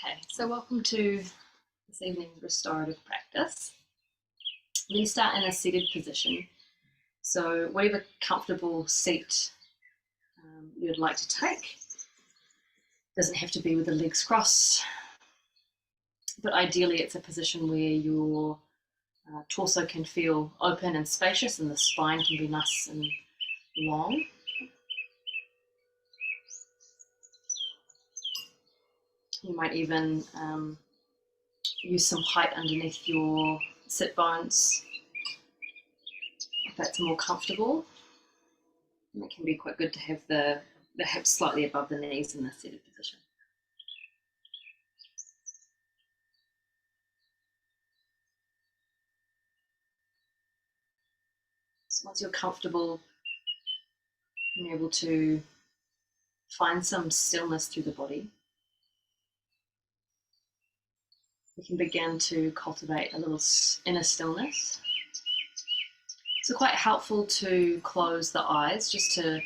Okay, so welcome to this evening's restorative practice. We're going to start in a seated position. So whatever comfortable seat you'd like to take. Doesn't have to be with the legs crossed, but ideally it's a position where your torso can feel open and spacious and the spine can be nice and long. You might even use some height underneath your sit bones if that's more comfortable. And it can be quite good to have the hips slightly above the knees in this seated position. So once you're comfortable, you're able to find some stillness through the body. We can begin to cultivate a little inner stillness. So quite helpful to close the eyes just to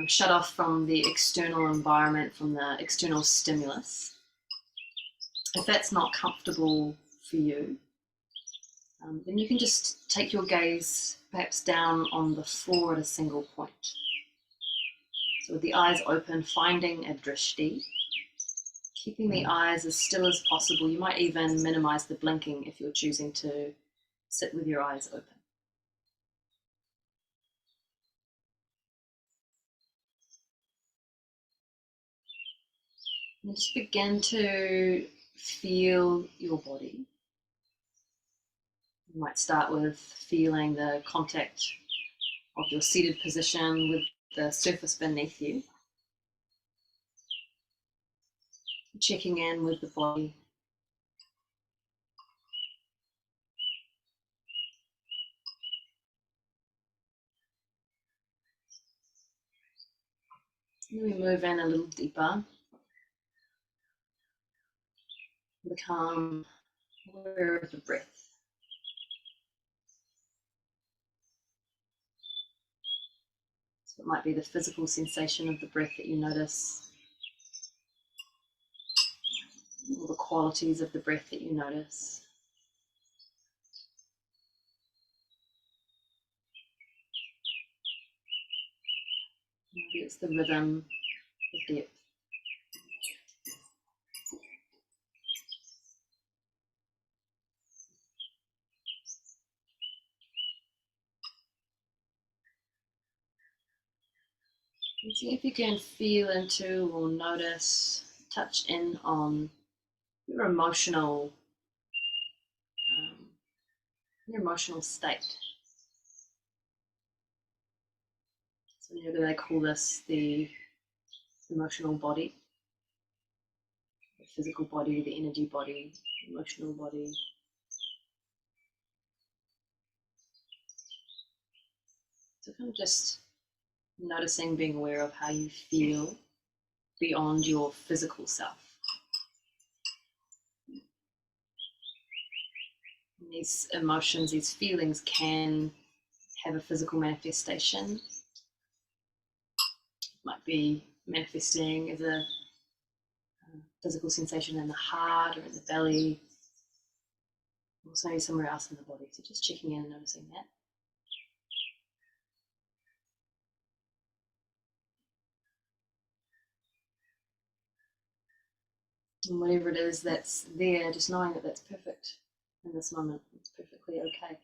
shut off from the external environment, from the external stimulus. If that's not comfortable for you, then you can just take your gaze perhaps down on the floor at a single point. So with the eyes open, finding a drishti, keeping the eyes as still as possible. You might even minimize the blinking if you're choosing to sit with your eyes open. And just begin to feel your body. You might start with feeling the contact of your seated position with the surface beneath you. Checking in with the body. And then we move in a little deeper. Become aware of the breath. So it might be the physical sensation of the breath that you notice, or the qualities of the breath that you notice. Maybe it's the rhythm, the depth. And see if you can feel into or notice, touch in on your emotional state. So in yoga they call this the emotional body, the physical body, the energy body, the emotional body. So kind of just noticing, being aware of how you feel beyond your physical self. And these emotions, these feelings can have a physical manifestation. It might be manifesting as a physical sensation in the heart or in the belly, or maybe somewhere else in the body. So just checking in and noticing that. And whatever it is that's there, just knowing that that's perfect in this moment. It's perfectly okay.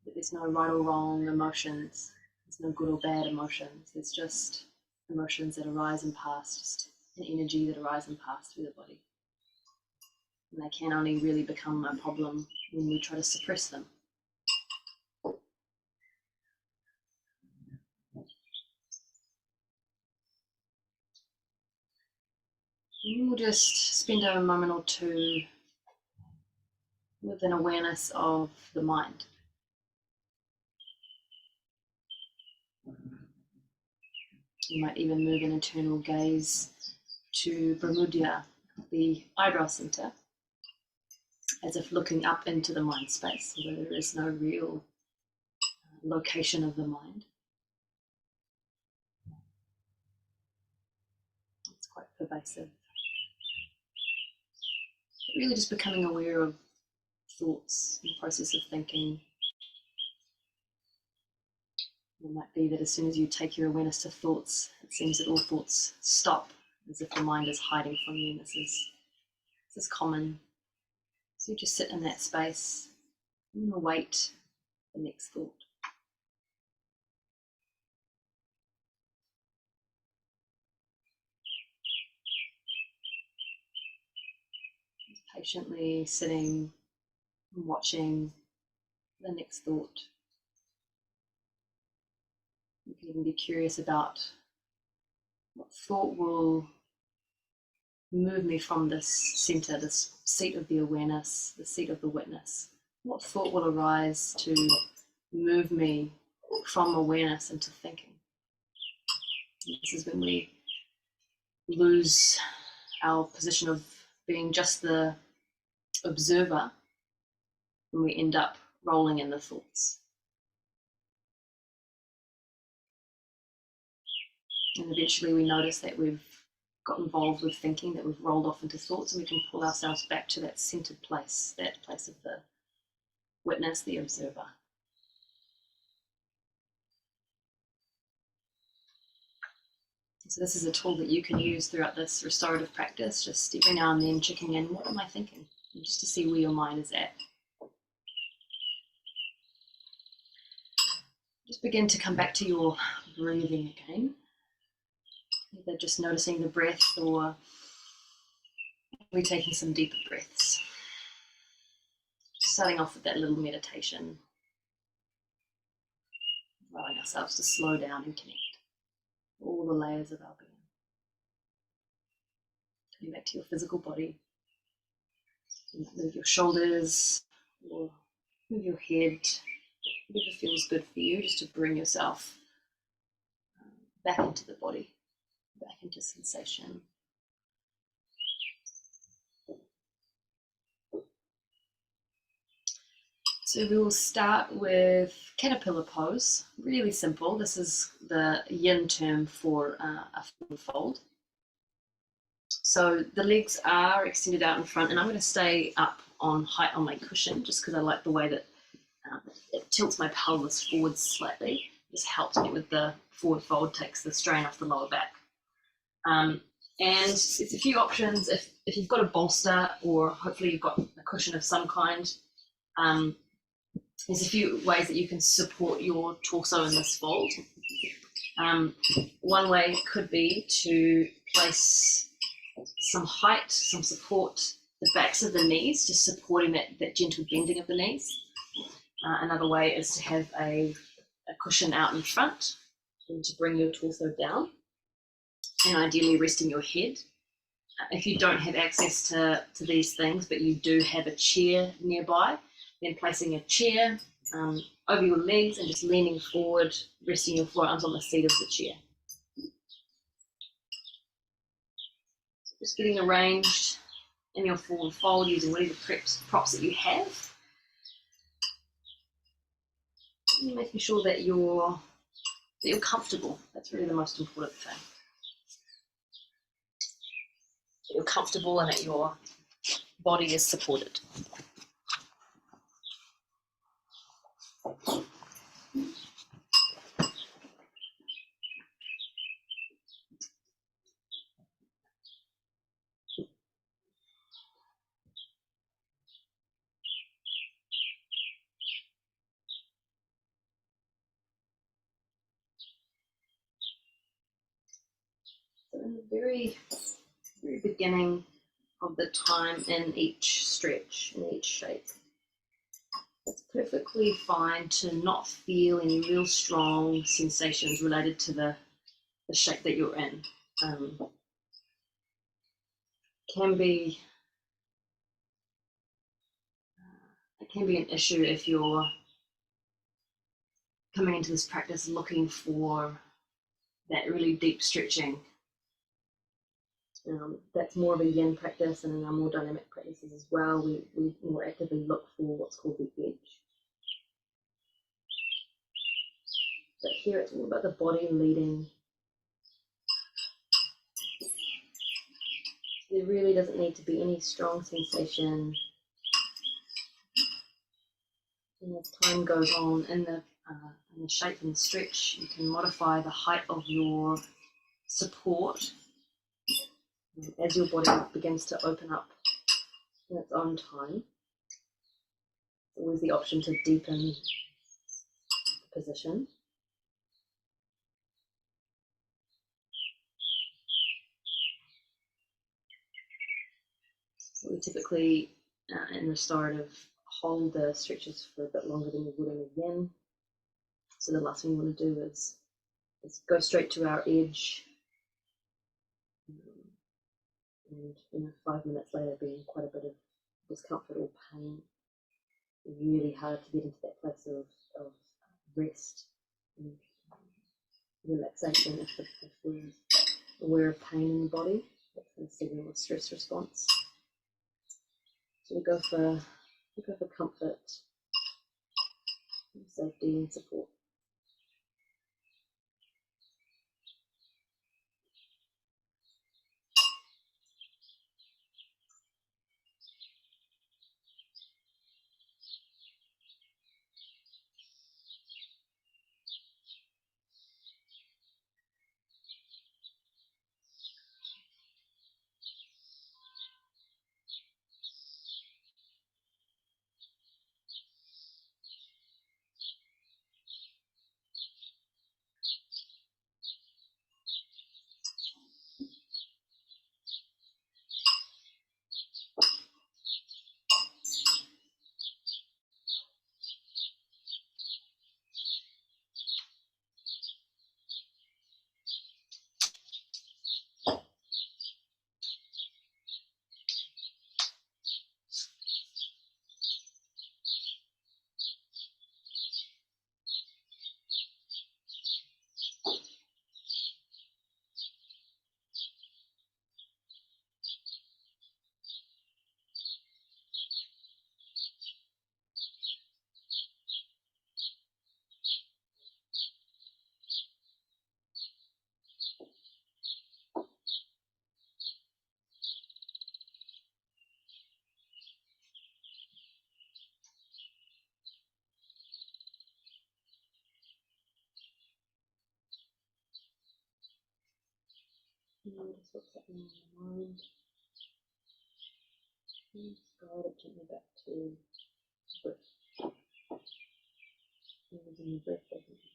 That there's no right or wrong emotions. There's no good or bad emotions. There's just emotions that arise and pass, just an energy that arises and passes through the body. And they can only really become a problem when we try to suppress them. And we'll just spend a moment or two with an awareness of the mind. You might even move an internal gaze to Brahmudya, the eyebrow center, as if looking up into the mind space, although there is no real location of the mind. It's quite pervasive. But really just becoming aware of thoughts and the process of thinking. It might be that as soon as you take your awareness to thoughts, it seems that all thoughts stop, as if the mind is hiding from you. And this is common. So you just sit in that space and await the next thought. Just patiently sitting and watching the next thought. You can even be curious about what thought will move me from this center, this seat of the awareness, the seat of the witness. What thought will arise to move me from awareness into thinking? And this is when we lose our position of being just the observer, and we end up rolling in the thoughts. And eventually we notice that we've got involved with thinking, that we've rolled off into thoughts, and we can pull ourselves back to that centered place, that place of the witness, the observer. So this is a tool that you can use throughout this restorative practice, just every now and then checking in, what am I thinking? And just to see where your mind is at. Just begin to come back to your breathing again. Either just noticing the breath or we're taking some deeper breaths. Starting off with that little meditation, allowing ourselves to slow down and connect all the layers of our being. Coming back to your physical body. You might move your shoulders or move your head, whatever feels good for you, just to bring yourself back into the body, back into sensation. So we will start with caterpillar pose, really simple. This is the yin term for a forward fold. So the legs are extended out in front, and I'm going to stay up on height on my cushion just because I like the way that it tilts my pelvis forward slightly. This helps me with the forward fold, takes the strain off the lower back. And it's a few options. If you've got a bolster, or hopefully you've got a cushion of some kind, there's a few ways that you can support your torso in this fold. One way could be to place some height, some support, the backs of the knees, just supporting that gentle bending of the knees. Another way is to have a cushion out in front and to bring your torso down, and ideally resting your head. If you don't have access to these things, but you do have a chair nearby, then placing a chair over your legs and just leaning forward, resting your forearms on the seat of the chair. Just getting arranged in your forward fold using whatever props that you have. And making sure that you're comfortable. That's really the most important thing. That you're comfortable and that your body is supported. So in the very, very beginning of the time in each stretch, in each shape, it's perfectly fine to not feel any real strong sensations related to the shape that you're in. It can be an issue if you're coming into this practice looking for that really deep stretching. That's more of a yin practice, and in our more dynamic practices as well, we more actively look for what's called the edge. But here it's all about the body leading There really doesn't need to be any strong sensation. And as time goes on in the shape and the stretch, you can modify the height of your support as your body begins to open up in its own time. There's always the option to deepen the position. So we typically, in restorative, hold the stretches for a bit longer than we would in a yin. So the last thing we want to do is go straight to our edge, and 5 minutes later being quite a bit of discomfort or pain. Really hard to get into that place of rest and relaxation if we're aware of pain in the body. That's going to signal a stress response. So we go for comfort, safety, and support. And just what's happening in the mind. And just guide it gently back to breath. Using the breath as an anchor.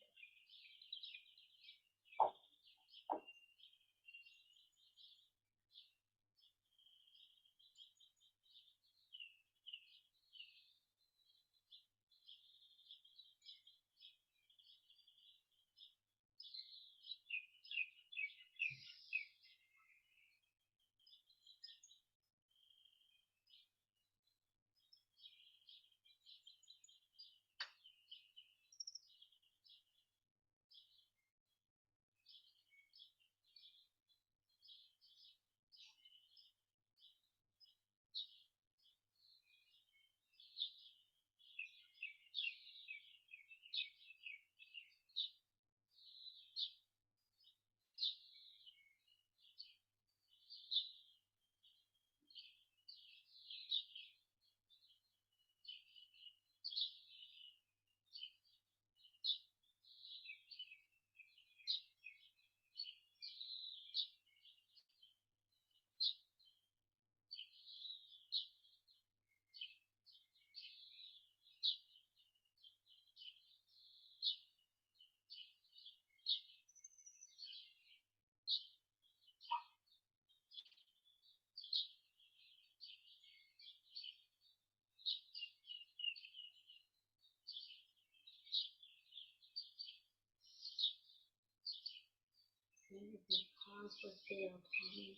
And then pause with the autonomy.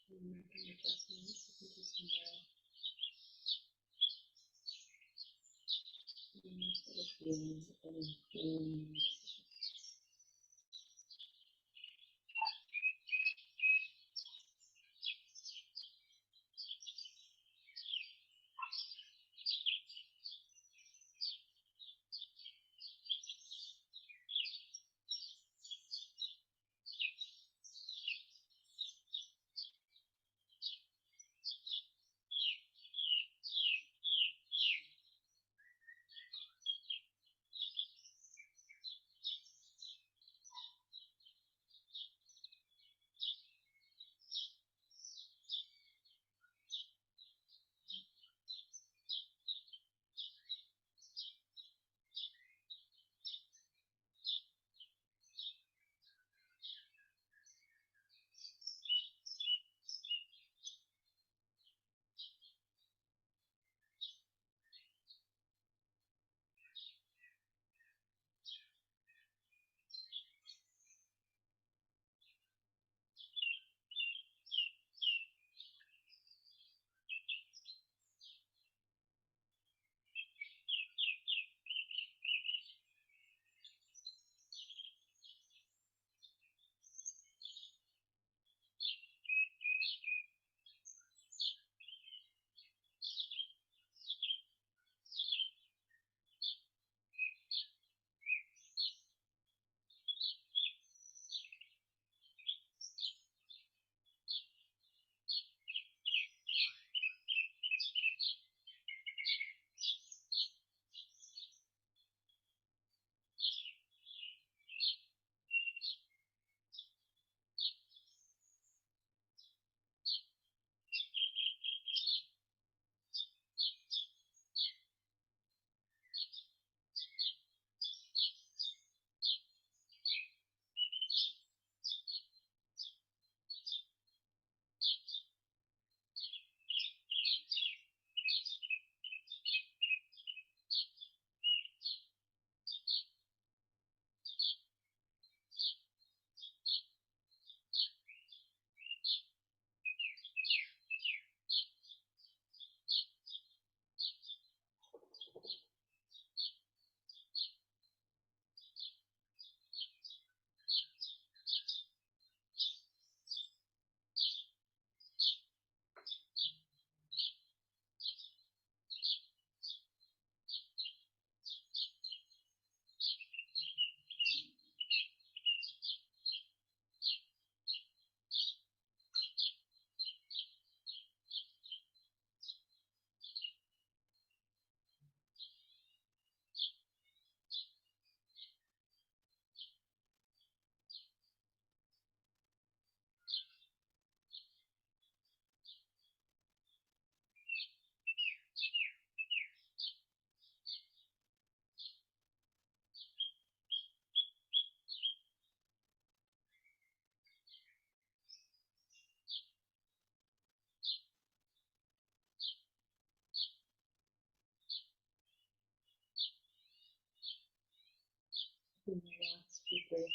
And making adjustments. You can just sort of feeling and And the last few breaths.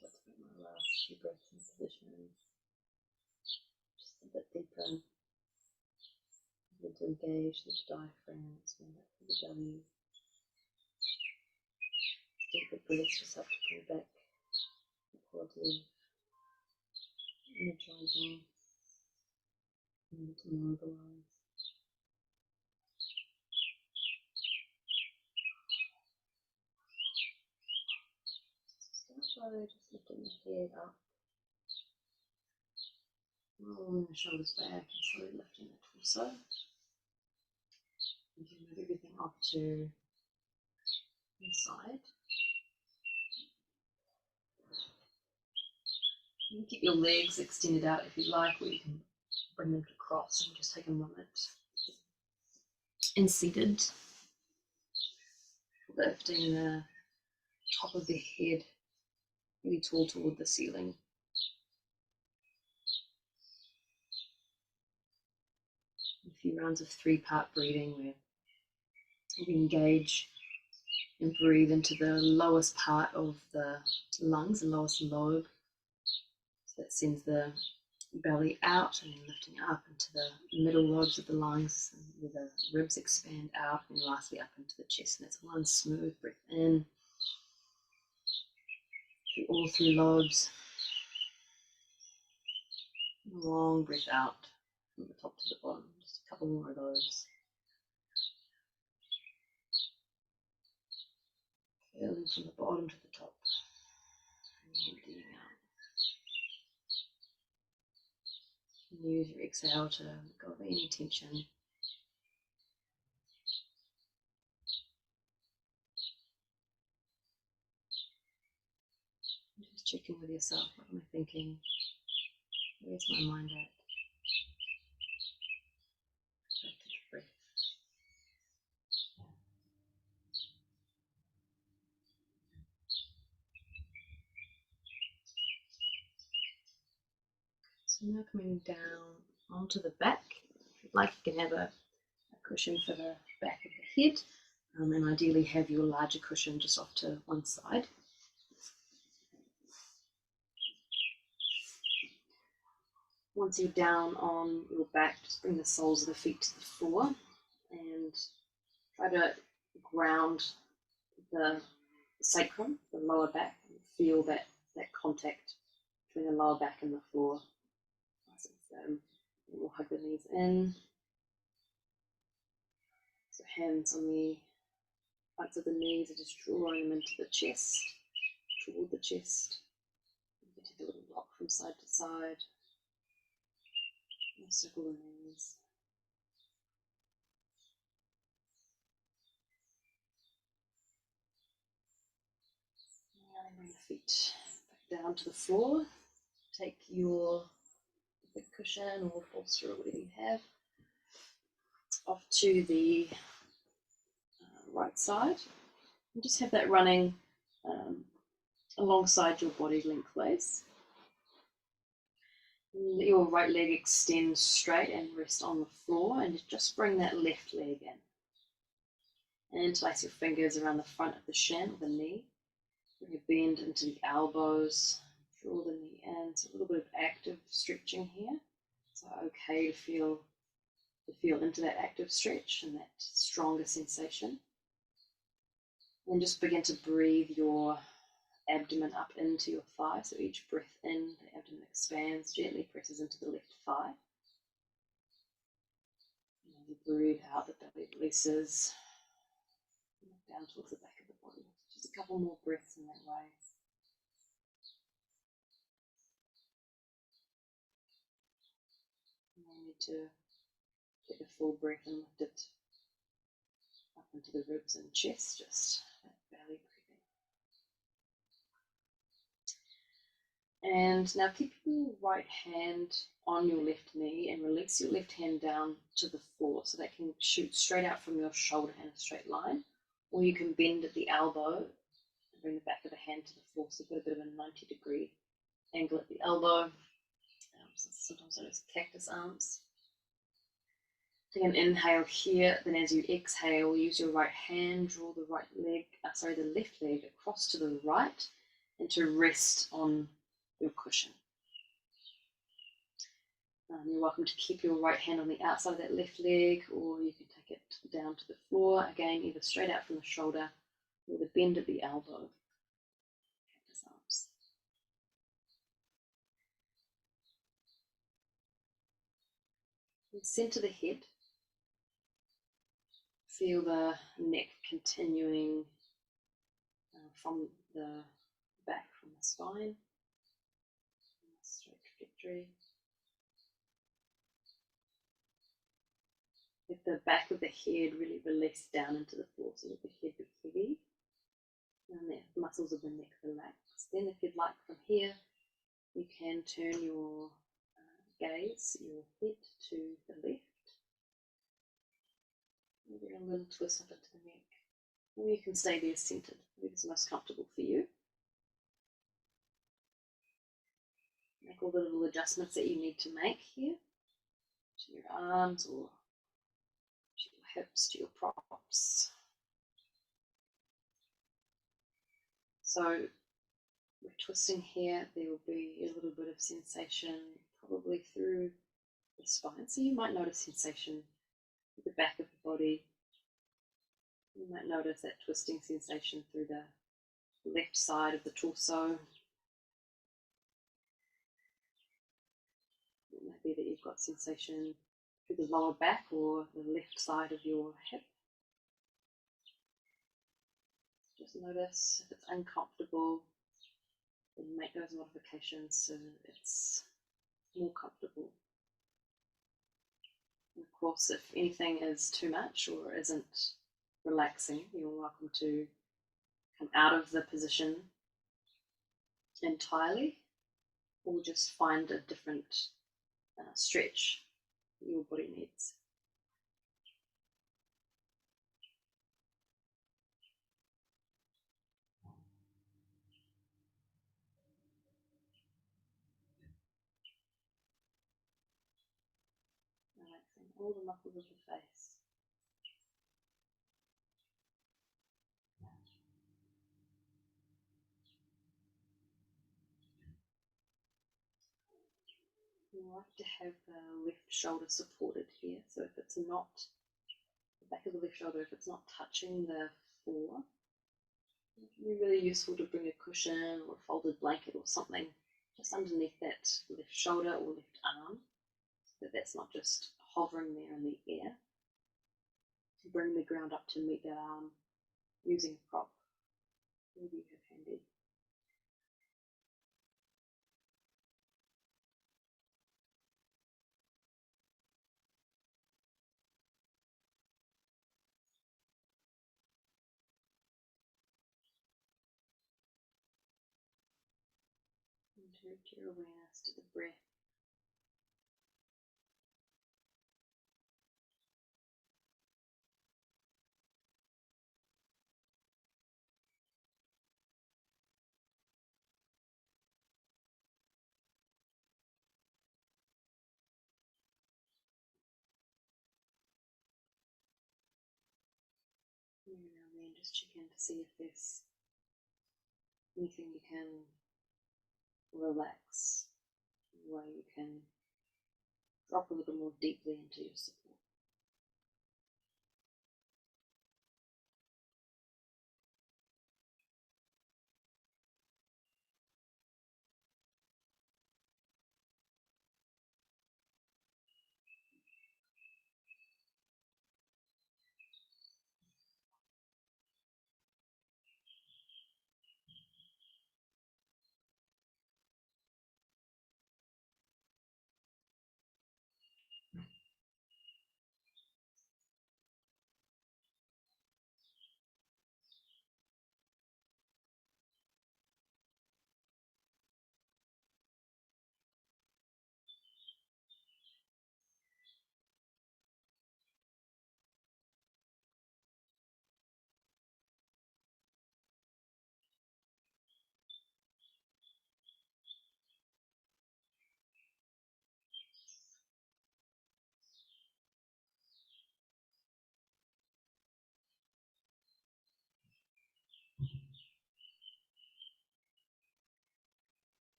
Let's put my last few breaths in position. Just a bit deeper. To engage the diaphragm, expand up through the belly. Deeper breaths just help to pull back the quality of energizing and to mobilize. Start by just lifting the head up, rolling the shoulders back, and slowly lifting the torso. You can move everything up to the side. You can keep your legs extended out if you like, or you can bring them to cross and just take a moment. And seated, lifting the top of the head really tall toward the ceiling. A few rounds of 3-part breathing where we engage and breathe into the lowest part of the lungs, the lowest lobe. So that sends the belly out and then lifting up into the middle lobes of the lungs where the ribs expand out, and lastly up into the chest. And that's one smooth breath in through all 3 lobes. Long breath out from the top to the bottom. Just a couple more of those. Curling from the bottom to the top. And emptying out. And use your exhale to let go of any tension. Just check in with yourself. What am I thinking? Where's my mind at? Back to the breath. So now coming down onto the back. If you'd like, you can have a cushion for the back of the head, and ideally have your larger cushion just off to one side. Once you're down on your back, just bring the soles of the feet to the floor and try to ground the sacrum, the lower back, and feel that contact between the lower back and the floor. Nice and firm. And we'll hug the knees in. So hands on the fronts of the knees are just drawing them into the chest, toward the chest. You can take a little rock from side to side. And circle the knees. Now bring the feet back down to the floor. Take your big cushion or bolster or whatever you have off to the right side, and just have that running alongside your body lengthways. Let your right leg extend straight and rest on the floor, and just bring that left leg in. And interlace your fingers around the front of the shin or the knee. Bring a bend into the elbows. Draw the knee in. So a little bit of active stretching here. So okay to feel into that active stretch and that stronger sensation. And just begin to breathe your abdomen up into your thigh. So each breath in, the abdomen expands, gently presses into the left thigh. And as you breathe out, the belly releases down towards the back of the body. Just a couple more breaths in that way. And then need to take a full breath and lift it up into the ribs and chest, just that belly breathing. And now keep your right hand on your left knee and release your left hand down to the floor so that can shoot straight out from your shoulder in a straight line. Or you can bend at the elbow and bring the back of the hand to the floor, so you've got a bit of a 90-degree angle at the elbow. Sometimes those cactus arms. Take an inhale here, then as you exhale, use your right hand, draw the the left leg across to the right and to rest on your cushion. You're welcome to keep your right hand on the outside of that left leg, or you can take it down to the floor, again, either straight out from the shoulder or the bend of the elbow. Cactus arms. And center the head. Feel the neck continuing from the back, from the spine, straight trajectory. Let the back of the head really release down into the floor, so let the head be heavy and the muscles of the neck relax. Then if you'd like from here, you can turn your gaze, your head to the left. Maybe a little twist up into the neck. Or you can stay there centered, whatever's most comfortable for you. Make all the little adjustments that you need to make here, to your arms or to your hips, to your props. So we're twisting here, there will be a little bit of sensation probably through the spine. So you might notice sensation at the back of the body. You might notice that twisting sensation through the left side of the torso. It might be that you've got sensation through the lower back or the left side of your hip. Just notice if it's uncomfortable, then make those modifications so it's more comfortable. And of course, if anything is too much or isn't relaxing, you're welcome to come out of the position entirely, or just find a different stretch that your body needs. Relaxing all the muscles of the face. You like to have the left shoulder supported here, so if it's not, the back of the left shoulder, if it's not touching the floor, it can be really useful to bring a cushion or a folded blanket or something just underneath that left shoulder or left arm, so that that's not just hovering there in the air. To bring the ground up to meet that arm using a prop, whatever you have handy. And direct your awareness to the breath. And now then just check in to see if there's anything you can relax, where you can drop a little more deeply into your support.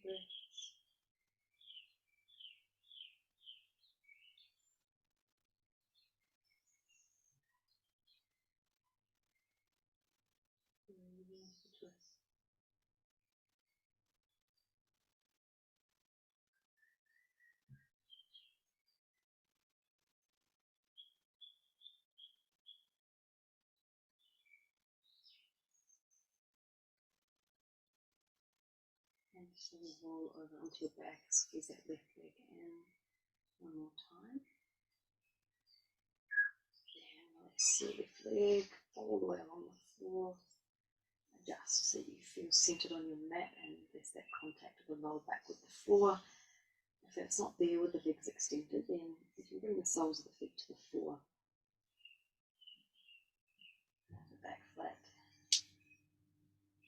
breaths. Breathing into the twist. And just let it roll over onto your back. Squeeze that left leg in. One more time. And release your left leg all the way along the floor. Adjust so you feel centered on your mat and there's that contact of the lower back with the floor. If that's not there with the legs extended, then you can bring the soles of the feet to the floor. The back flat,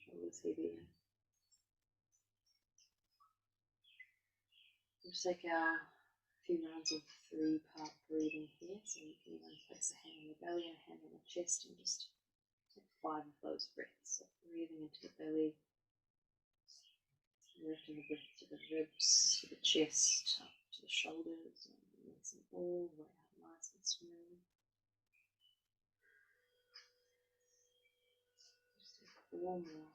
shoulders heavy. We'll take our few rounds of 3-part breathing here. So you can even place a hand on the belly and a hand on the chest and just take 5 of those breaths. So breathing into the belly, lifting the breath to the ribs, to the chest, up to the shoulders, and releasing all the way out nice and smooth. Just take 4 more.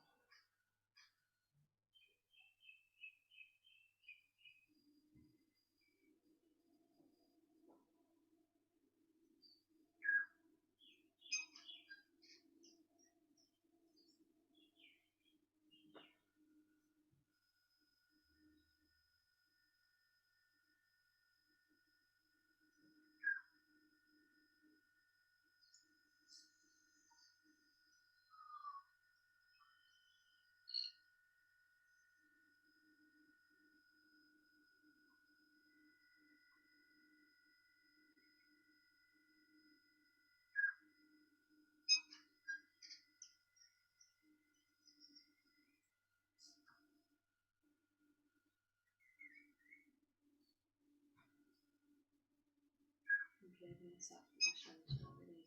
Giving yourself permission to really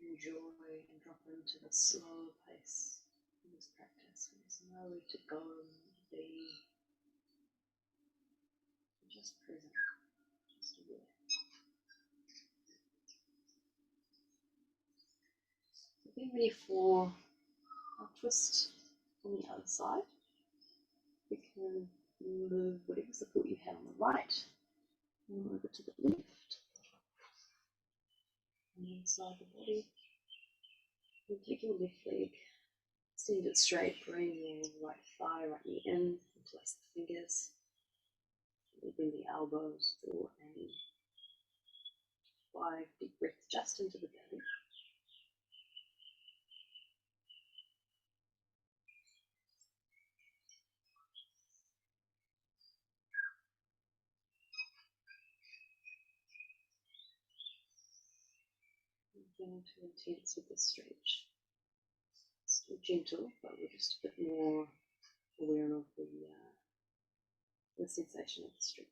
enjoy and drop into the slow pace of this practice. There's nowhere to go, be, just present, just aware. So be ready for our twist on the other side. We can move whatever support you have on the right and over to the left. And inside the body, you take your left leg, extend it straight, bring your right thigh, right knee in, place the fingers, bring the elbows, draw and 5 deep breaths just into the belly. Nothing too intense with this stretch. Still gentle, but we're just a bit more aware of the sensation of the stretch.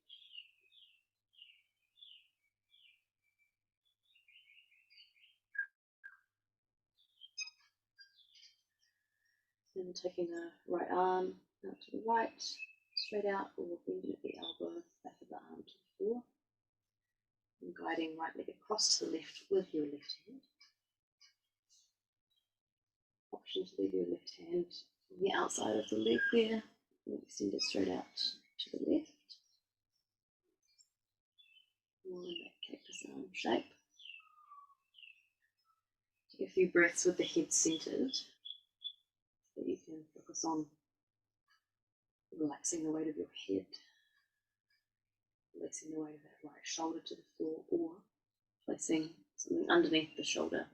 And taking the right arm out to the right, straight out, or bending at the elbow, back of the arm to the floor. And guiding right leg across to the left with your left hand. Option to leave your left hand on the outside of the leg there, and extend it straight out to the left. More in that cactus arm shape. Take a few breaths with the head centered, so that you can focus on relaxing the weight of your head, releasing the weight of that right shoulder to the floor, or placing something underneath the shoulder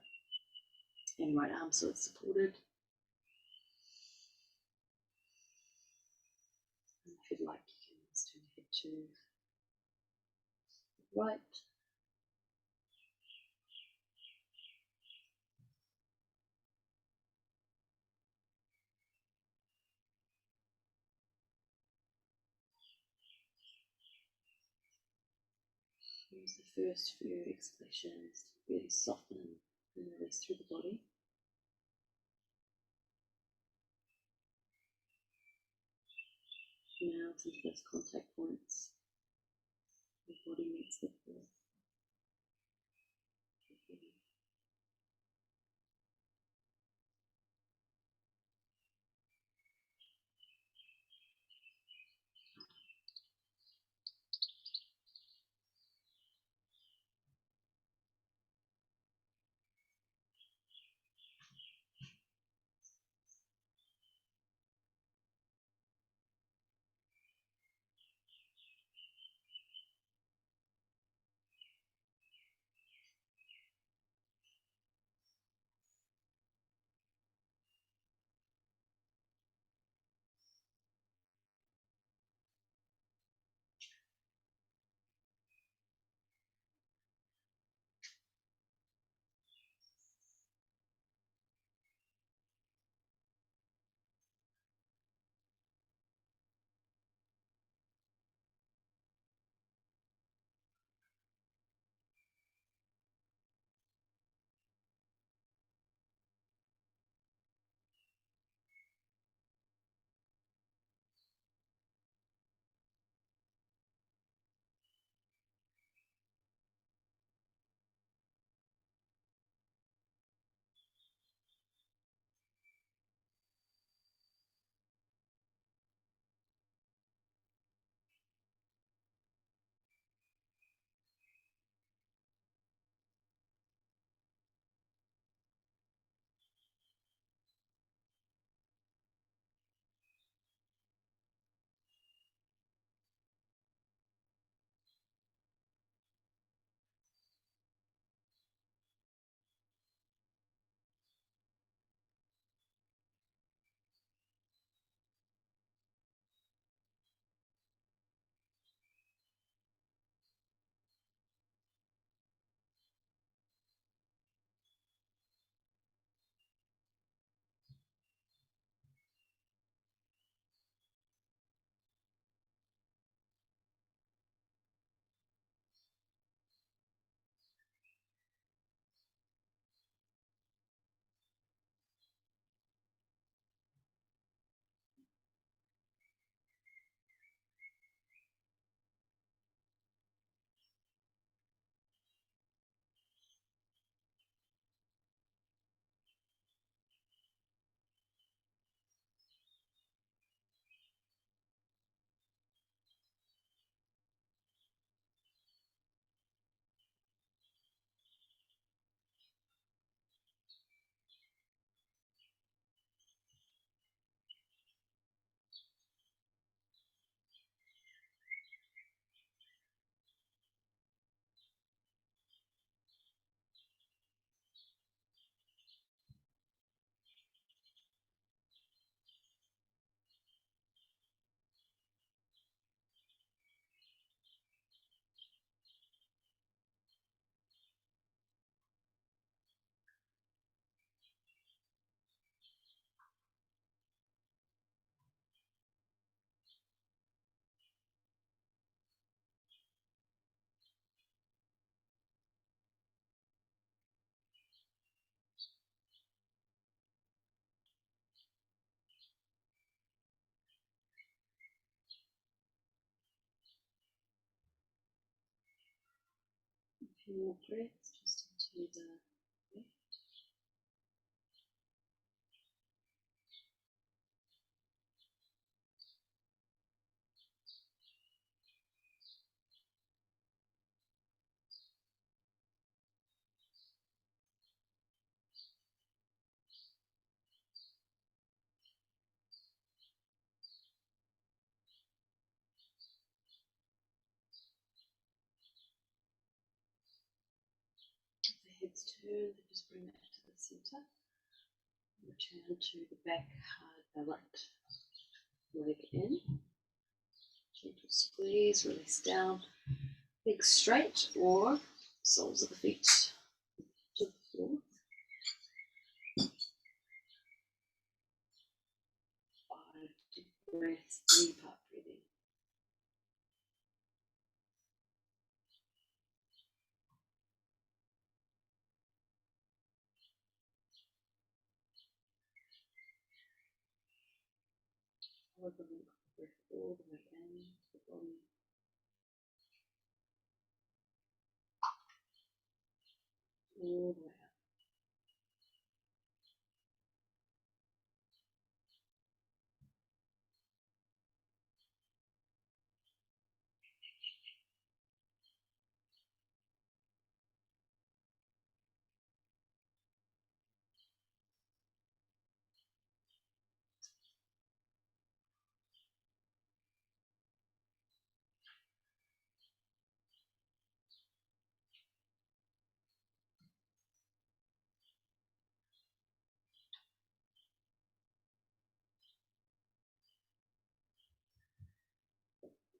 and right arm so it's supported. And if you'd like, you can just turn your head to the right. Use the first few exhalations to really soften and release through the body. Now to those contact points. The body meets the floor. A few more breaths just into the left. If the head's turned, then just bring that to the center. Return to the back, the right leg in. Gentle squeeze, release down. Legs straight or soles of the feet to the floor. 5 deep breaths, deep up breathing. Follow the breath all the way in to the body. All the way out.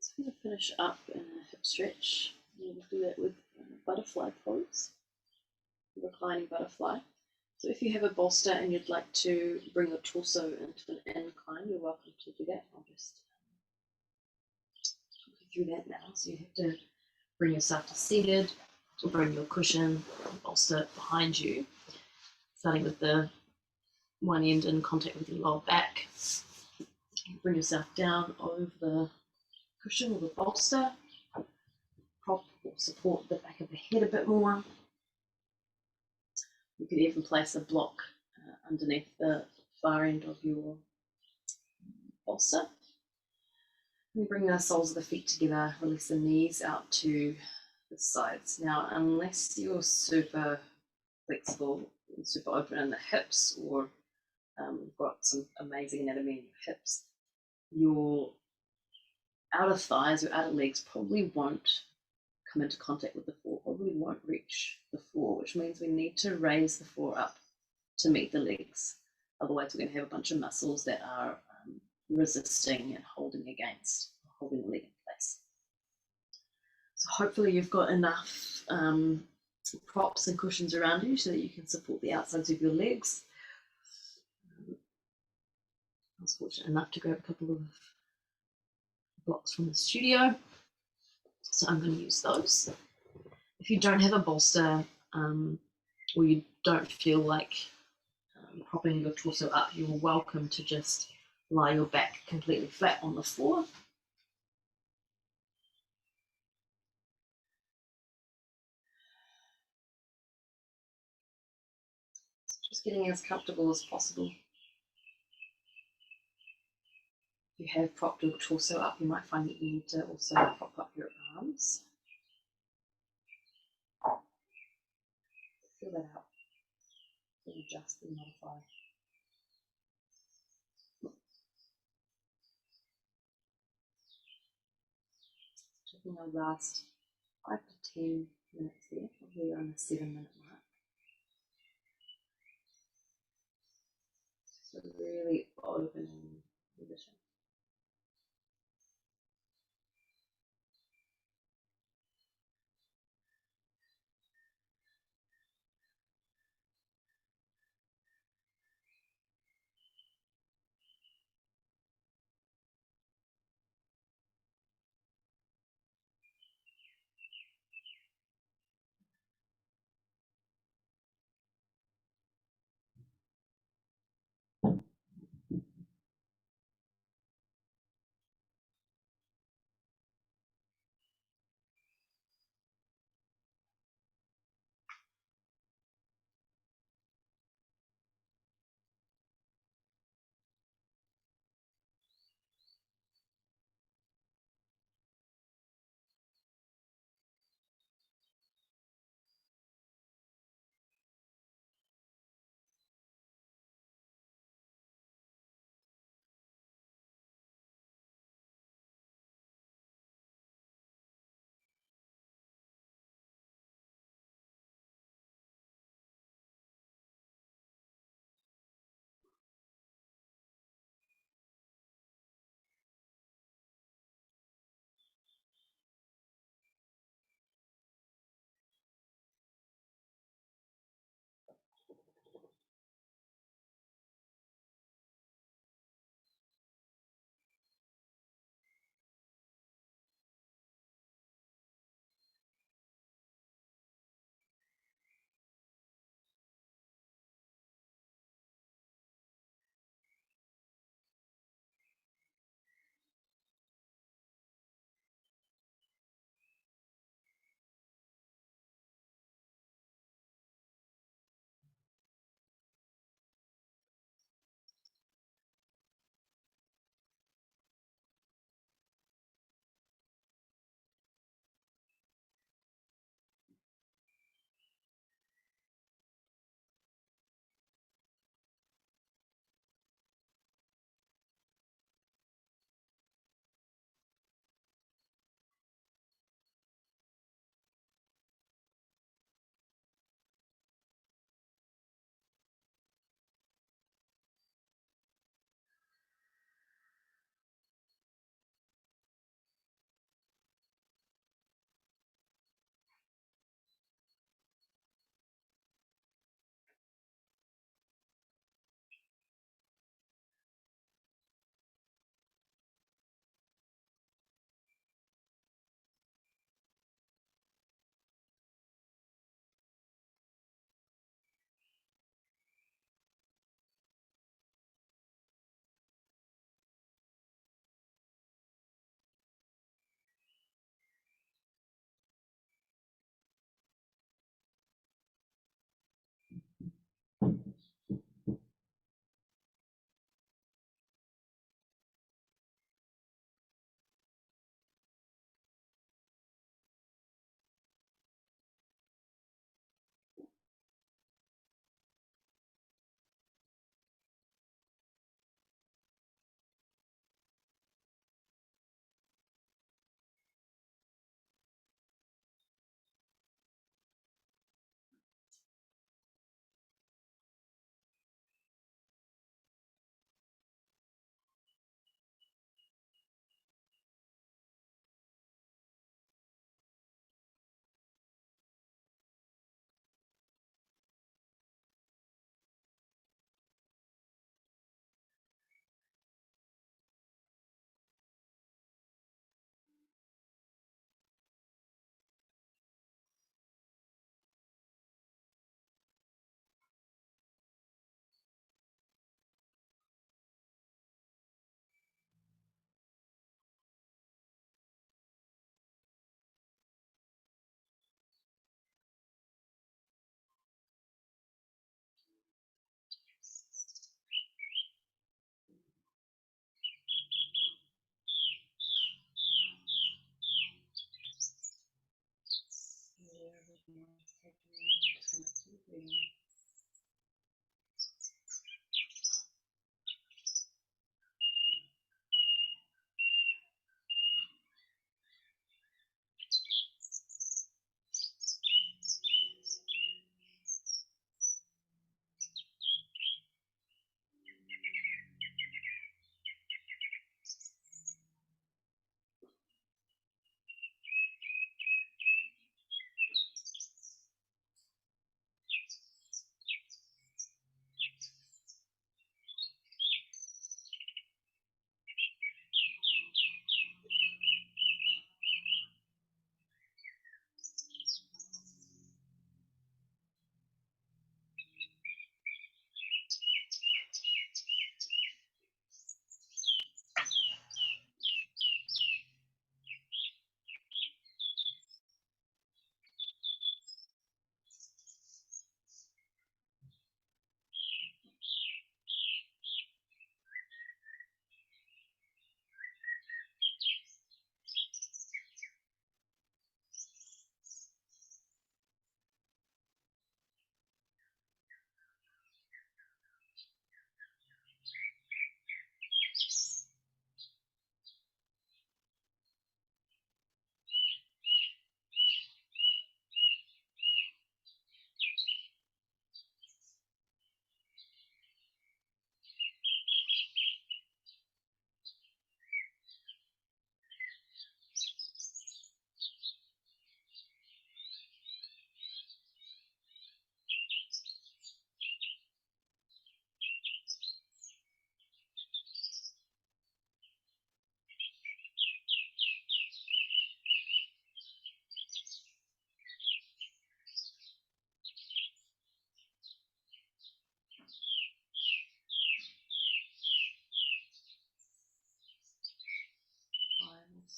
So I'm going to finish up in a hip stretch. We'll do that with butterfly pose, reclining butterfly. So if you have a bolster and you'd like to bring your torso into an incline, you're welcome to do that. I'll just talk you through that now. So you have to bring yourself to seated, or bring your cushion, bolster behind you, starting with the one end in contact with your lower back. Bring yourself down over the cushion or the bolster. Prop or support the back of the head a bit more. You could even place a block underneath the far end of your bolster. And bring the soles of the feet together, release the knees out to the sides. Now, unless you're super flexible and super open in the hips, or got some amazing anatomy in your hips, your outer thighs, your outer legs probably won't come into contact with the floor, probably won't reach the floor, which means we need to raise the floor up to meet the legs. Otherwise, we're going to have a bunch of muscles that are resisting and holding against, holding the leg in place. So hopefully you've got enough props and cushions around you so that you can support the outsides of your legs. I was fortunate enough to grab a couple of blocks from the studio, so I'm going to use those. If you don't have a bolster, or you don't feel like propping your torso up, you're welcome to just lie your back completely flat on the floor. So just getting as comfortable as possible. If you have propped your torso up, you might find that you need to also prop up your arms. Feel that out. Adjust and modify. Taking our last 5 to 10 minutes there, probably around the 7-minute mark. So really opening the vision.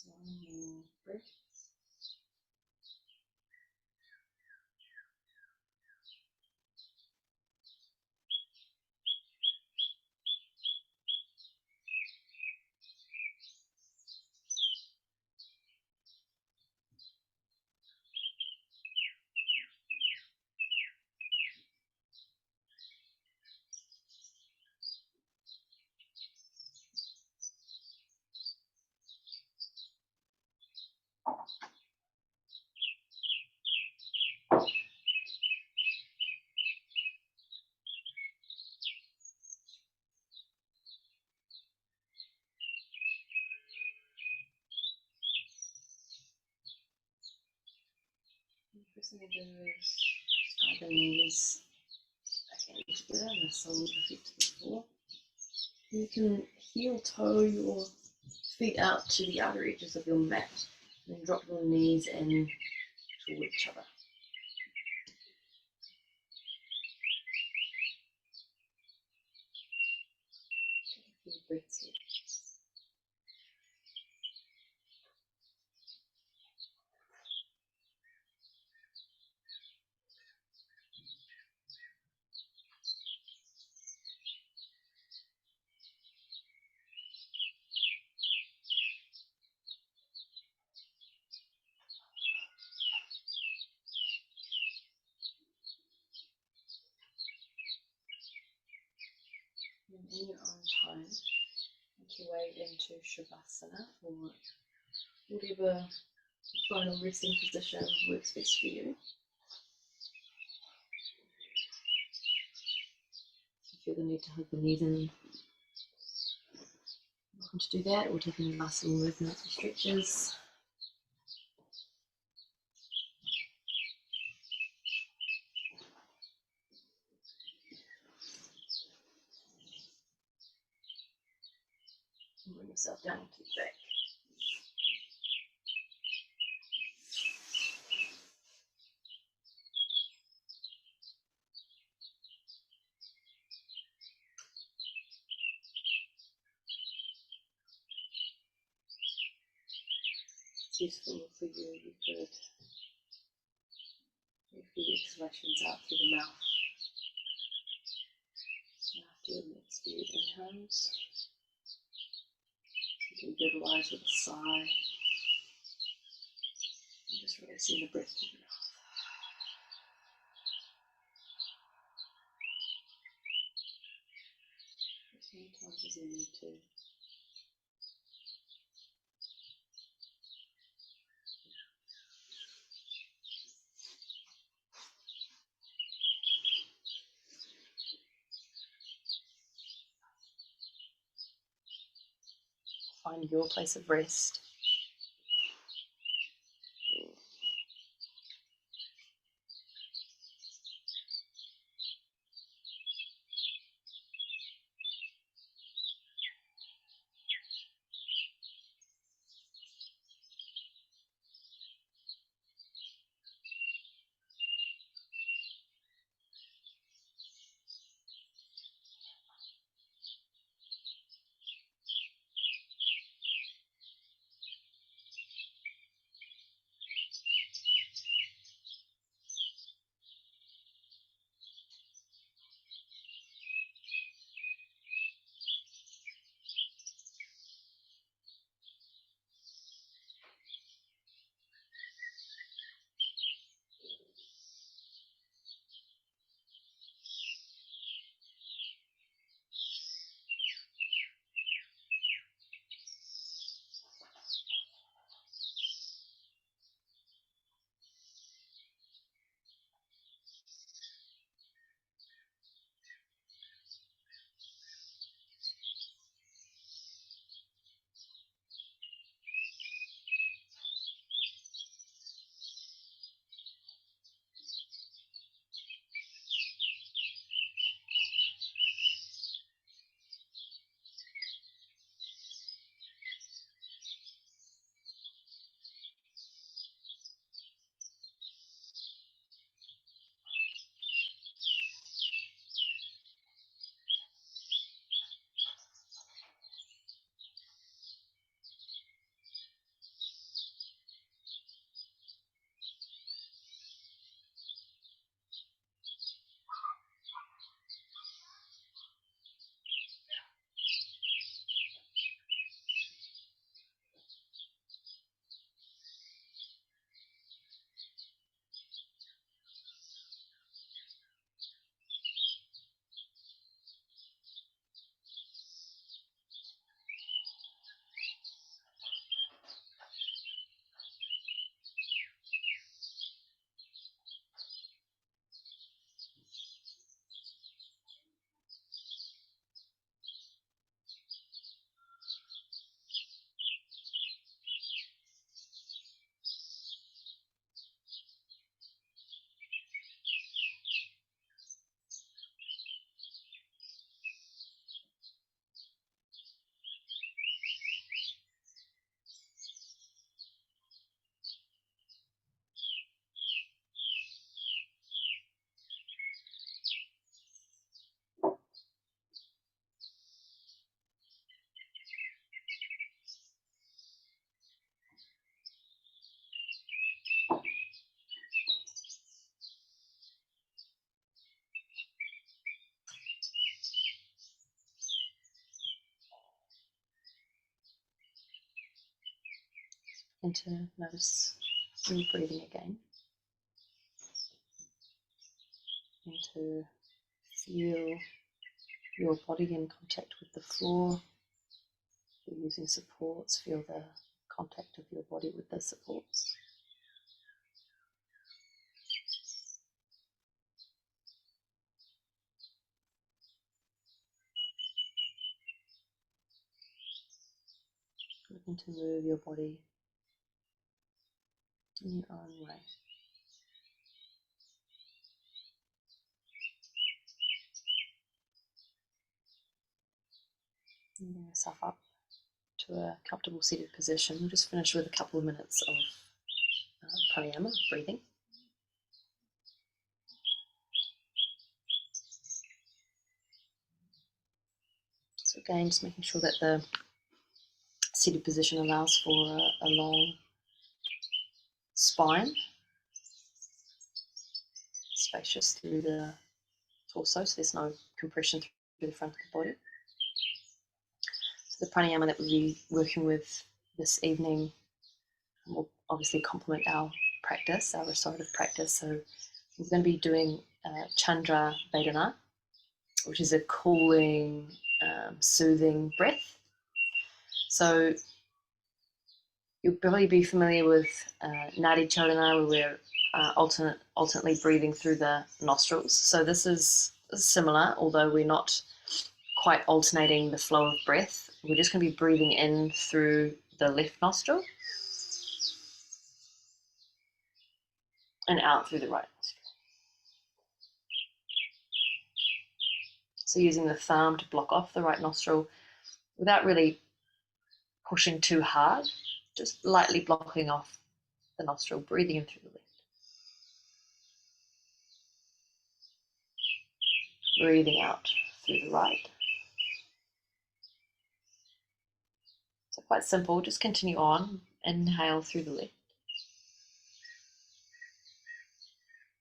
Just one more breath. First thing I do is slide the knees back into together and the soles of the feet to the floor. You can heel toe your feet out to the outer edges of your mat and then drop your knees in toward each other. Take a few breaths here. And in your own time, make your way into Shavasana, or whatever final resting position works best for you. If you feel the need to hug the knees in, you're welcome to do that, or take any muscle movements or stretches. And bring yourself down to your back. It's useful for you. You could do a few exhalations out through the mouth. And after your next few inhales, you can visualize with a sigh. And just releasing the breath through the mouth. As many times as you need to. Find your place of rest. And to notice when you're breathing again. And to feel your body in contact with the floor. If you're using supports, feel the contact of your body with the supports. Looking to move your body in your own way. And bring yourself up to a comfortable seated position. We'll just finish with a couple of minutes of pranayama, breathing. So again, just making sure that the seated position allows for a long spine, spacious through the torso, so there's no compression through the front of the body. So the pranayama that we'll be working with this evening will obviously complement our practice, our restorative practice. So we're going to be doing Chandra Bhedana, which is a cooling, soothing breath. So you'll probably be familiar with Nadi Chodhana, where we're alternately breathing through the nostrils. So this is similar, although we're not quite alternating the flow of breath. We're just going to be breathing in through the left nostril and out through the right nostril. So using the thumb to block off the right nostril without really pushing too hard, just lightly blocking off the nostril, breathing in through the left. Breathing out through the right. So quite simple, just continue on. Inhale through the left.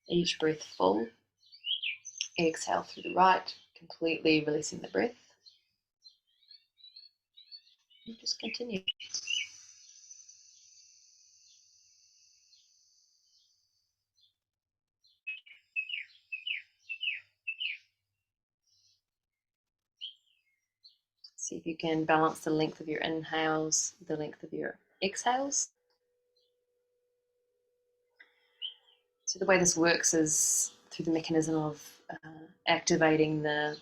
Each breath full. Exhale through the right, completely releasing the breath. And just continue. See if you can balance the length of your inhales, the length of your exhales. So the way this works is through the mechanism of activating the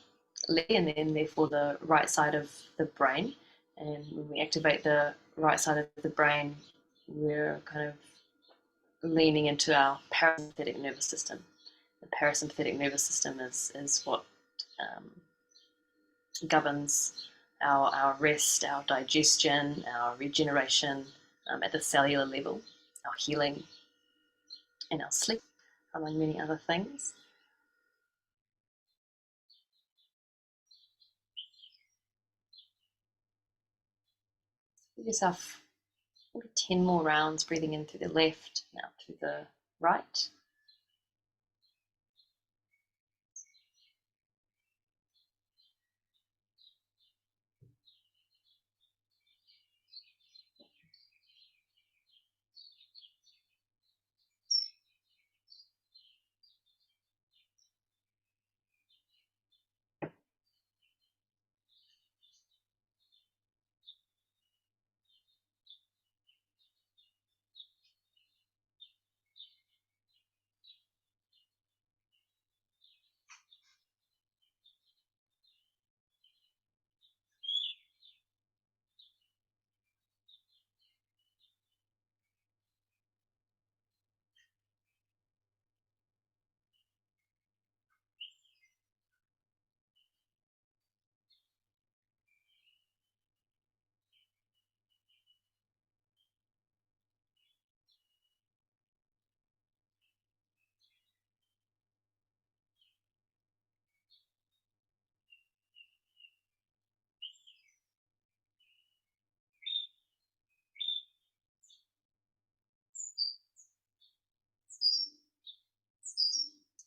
left and then therefore the right side of the brain. And when we activate the right side of the brain, we're kind of leaning into our parasympathetic nervous system. The parasympathetic nervous system is what governs our rest, our digestion, our regeneration at the cellular level, our healing, and our sleep, among many other things. Give yourself maybe 10 more rounds, breathing in through the left, now through the right.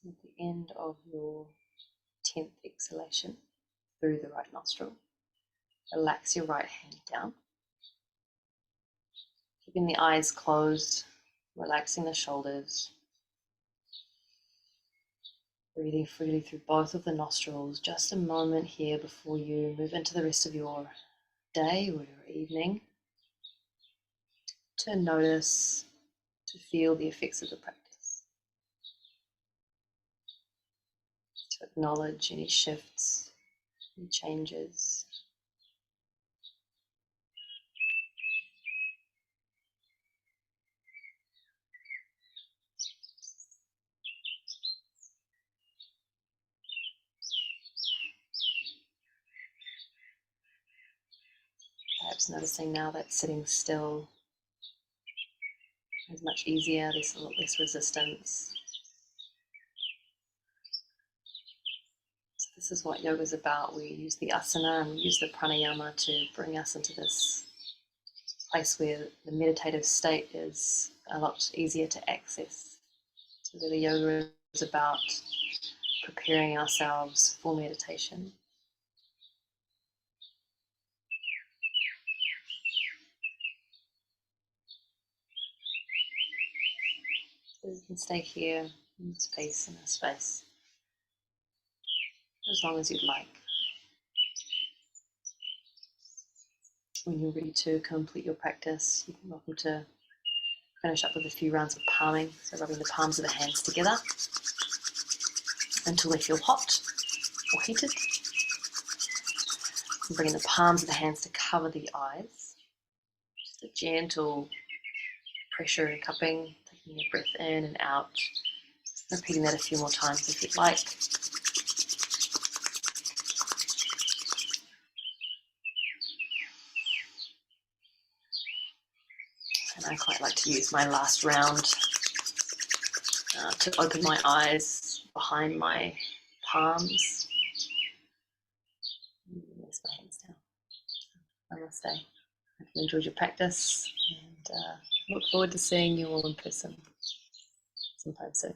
At the end of your 10th exhalation through the right nostril, relax your right hand down. Keeping the eyes closed, relaxing the shoulders. Breathing freely through both of the nostrils. Just a moment here before you move into the rest of your day or your evening to notice, to feel the effects of the practice, to acknowledge any shifts, any changes. Perhaps noticing now that sitting still is much easier, there's a lot less resistance. So this is what yoga is about. We use the asana and we use the pranayama to bring us into this place where the meditative state is a lot easier to access. So really yoga is about preparing ourselves for meditation. So you can stay here in space, in a space, as long as you'd like. When you're ready to complete your practice, you're welcome to finish up with a few rounds of palming, so rubbing the palms of the hands together until they feel hot or heated. And bringing the palms of the hands to cover the eyes. Just a gentle pressure and cupping, taking your breath in and out. Repeating that a few more times if you'd like. And I quite like to use my last round to open my eyes behind my palms. Release my hands down. Namaste. I hope you enjoyed your practice and look forward to seeing you all in person sometime soon.